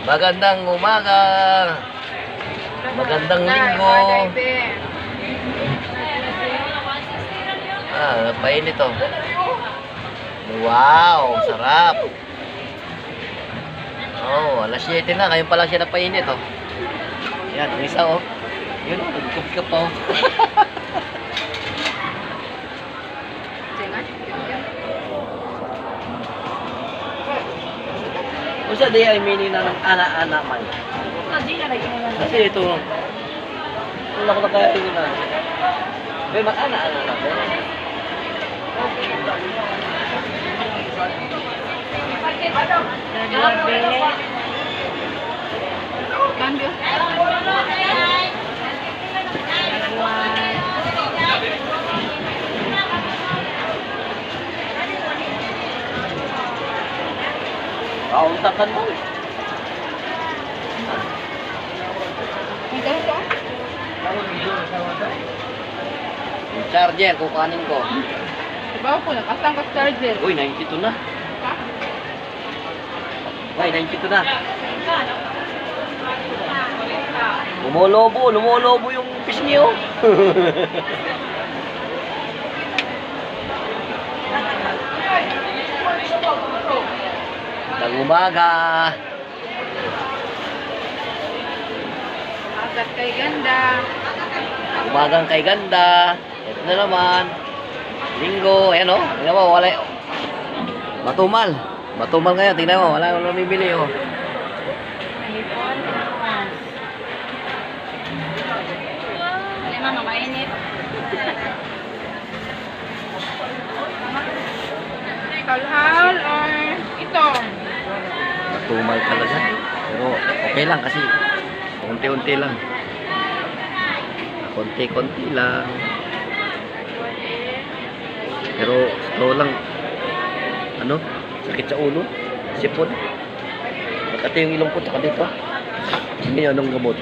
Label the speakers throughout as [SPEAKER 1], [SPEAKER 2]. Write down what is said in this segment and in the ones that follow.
[SPEAKER 1] Magandang umaga. Magandang linggo. Painit to. Wow, sarap. Oh, alas 7 na. Ngayon pa lang siya napainit oh. Yan, ang isa oh. Yun, nagkup-kup pa oh. Usa di ay mini na ng ana-ana man. Kasi ito, wala ko na kaya ito na. May mag-ana-ana na.
[SPEAKER 2] Cambio.
[SPEAKER 1] Kauntakan mo. Yung charger, kukanin ko.
[SPEAKER 2] Diba po, nakasang ka charger.
[SPEAKER 1] Uy, 92 na. Uy, 92 na. Lumolobo yung pisngi oh. Magandang umaga.
[SPEAKER 2] Agad kay ganda.
[SPEAKER 1] Umagang kay ganda. Ito na naman. Linggo. Ayan o. Tingnan mo. Wala. Matumal. Matumal ngayon. Tingnan mo. Wala nang bibili o.
[SPEAKER 2] Hindi mama, mainit. Kalhal or ito?
[SPEAKER 1] Matumal talaga. Pero okay lang kasi unti-unti lang. Konti-konti lang. Pero ito lang. Ano? Sakit sa ulo. Sipon. Magkati yung ilong ko. Tsaka dito. Ngayon, anong gamot?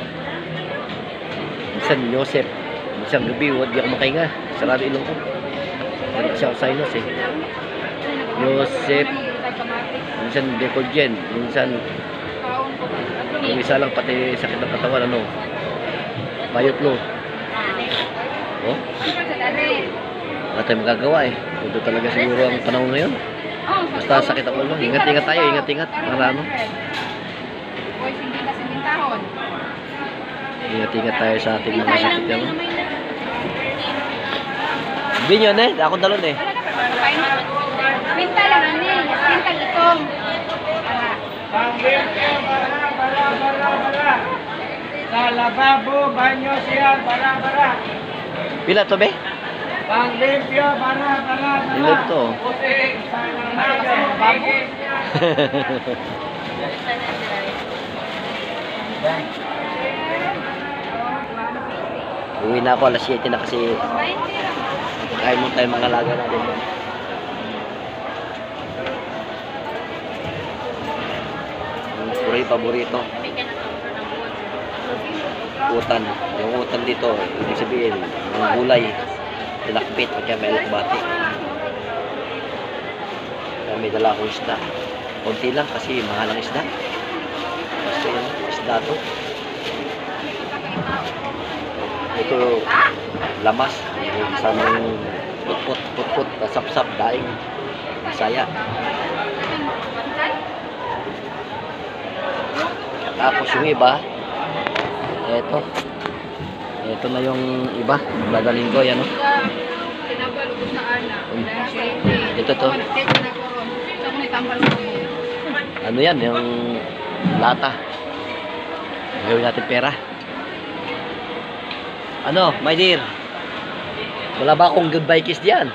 [SPEAKER 1] Minsan, Joseph. Minsan, gabi, huwag di ako makahinga. Sarado ilong ko. Balik siya ako sa inos eh. Joseph. Minsan, Decolgen. Minsan, yung isa lang pati sakit ng katawan. Ano? Bayotlo. Oh? Wala tayong magagawa eh. Ito talaga siguro ang panahon ngayon. Basta sakit ang ulo. Ingat-ingat tayo. Ingat-ingat. Para ano? Ingat-ingat tayo sa ating mga sakit yan. Hindi nyo eh. Ako dalon eh.
[SPEAKER 2] Pinta lang ano eh. Pinta itong.
[SPEAKER 3] Sa lababo, banyo siya, bara.
[SPEAKER 1] Pila to be?
[SPEAKER 3] Panglimpyo, bara.
[SPEAKER 1] Ilog to. Uwi na ako alas 7 na kasi kain mo tayo mga laga natin. Puro paborito. Utan. Yung utan dito, ibig sabihin, yung gulay, tilakpit, at may alakbati. May dala akong isda. Kunti lang kasi mahal ang isda. Basta yun, isda to. Ito, lamas. Kasama yung putput, sapsap, daing, saya. Tapos yung iba, ito na yung iba, dadalhin ko, yan o. Ito to. Ano yan, yung lata. Gawin natin pera. Ano, my dear? Wala ba akong goodbye kiss diyan?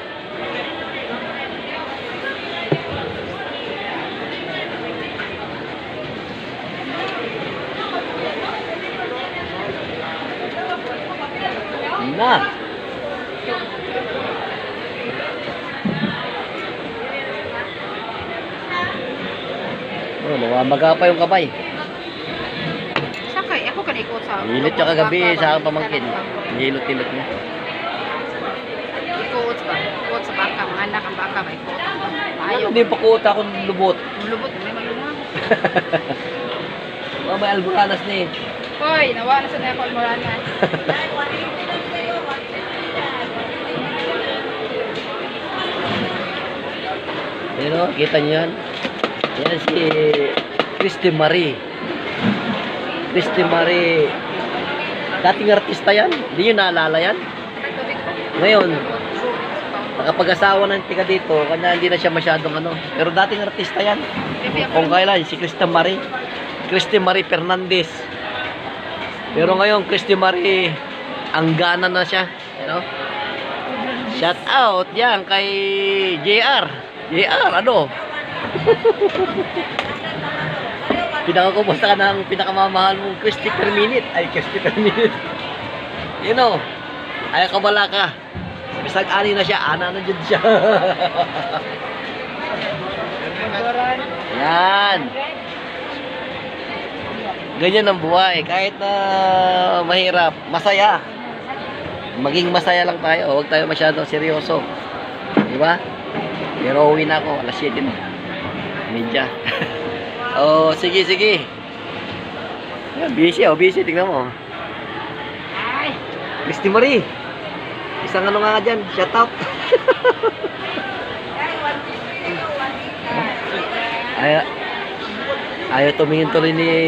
[SPEAKER 1] Na. Oh, namamaga pa yung kamay.
[SPEAKER 2] Sakay, ako kanikot sa...
[SPEAKER 1] Hilot niya kagabi sa aking pamangkin. Hilot-hilot niya.
[SPEAKER 2] Ikot ba? Ikot sa baka. Mga anak ang baka ba? Ikot. Ayaw.
[SPEAKER 1] Hindi pa kuta akong lubot.
[SPEAKER 2] Lubot, may malunga.
[SPEAKER 1] Oh, may Alboranas ni.
[SPEAKER 2] Hoy, nawa na sa Nepal Moranas.
[SPEAKER 1] Pero, kita niyo yan? Yan si Christy Marie. Christy Marie. Dating artista yan. Hindi nyo naalala yan? Ngayon, nakapag-asawa ng tiga dito, kanya hindi na siya masyadong ano. Pero dating artista yan. Kung kailan, si Christy Marie. Christy Marie Fernandez. Pero ngayon, Christy Marie, ang gana na siya. You know? Shout out yan kay JR. JR, ano? Pinakakumusta ka ng pinakamamahal mong Christy per minute. Ay, Christy per minute. You know, ayaw ka bala ka. Bisag ani na siya, ana na dyan siya. Yan. Ganyan ang buhay. Kahit na mahirap, masaya. Maging masaya lang tayo. Huwag tayo masyadong seryoso. Di ba? Pero uwi na ako. Alas 7 na. Media. Oh, sige, sige. Yan, busy. Oh, busy. Tingnan mo. Christy Marie. Isang ano nga dyan. Shout out. Ayaw tumingin tuloy ni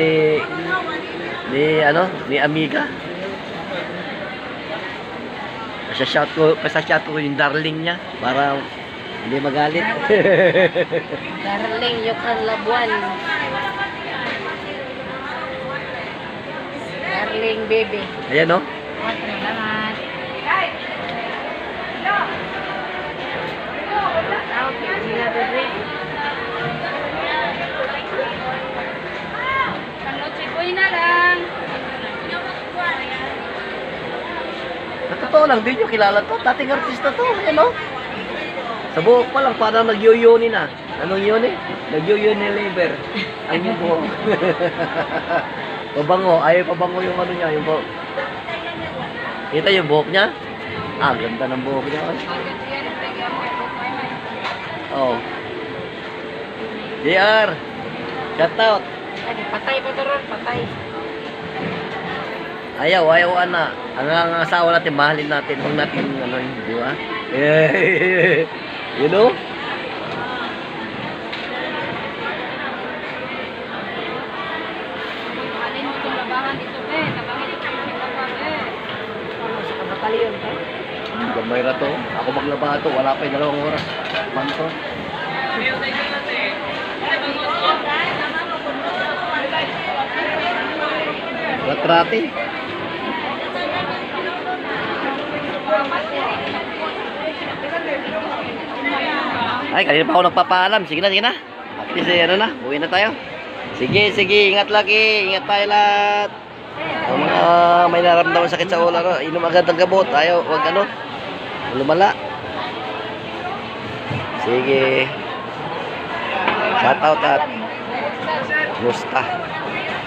[SPEAKER 1] Amiga. Pasashout ko yung darling niya para hindi magalit.
[SPEAKER 2] Darling, yung Labuan. Darling, baby.
[SPEAKER 1] Ayan, no?
[SPEAKER 2] Salamat. Uy na lang.
[SPEAKER 1] Sa totoo lang, di nyo kilala to. Dating artista to. Ayan, no? Sa buhok pa lang, parang nagyo-yoni na. Anong yoni? Nagyo-yoni liver. Ang yung buhok. Pabango. Ayaw pabango yung ano niya, yung buhok. Kita yung buhok niya? Ah, ganda ng buhok niya. Oh. JR. Shout out.
[SPEAKER 2] Patay pa to ron, patay.
[SPEAKER 1] Ayaw ana. Ang asawa natin, mahalin natin. Huwag natin, ano yun, di ba? You know?
[SPEAKER 2] Alin mo itong labahan dito, Tabangin ito yung labahan, Ano, sa kabatalyon,
[SPEAKER 1] Gamay na to. Ako maglaba to. Wala pa yung 2 oras. Panto. Latrati. Ay, kanina pa ako nagpapaalam. Sige na, sige na. At least, ano na. Uwi na tayo. Sige, sige. Ingat lagi. Ingat tayo lahat. Ang mga may naramdaman sakit sa ulo, no? Inom agad ng gamot. Ayaw, wag ano. Lumala. Sige. Shout out at Musta.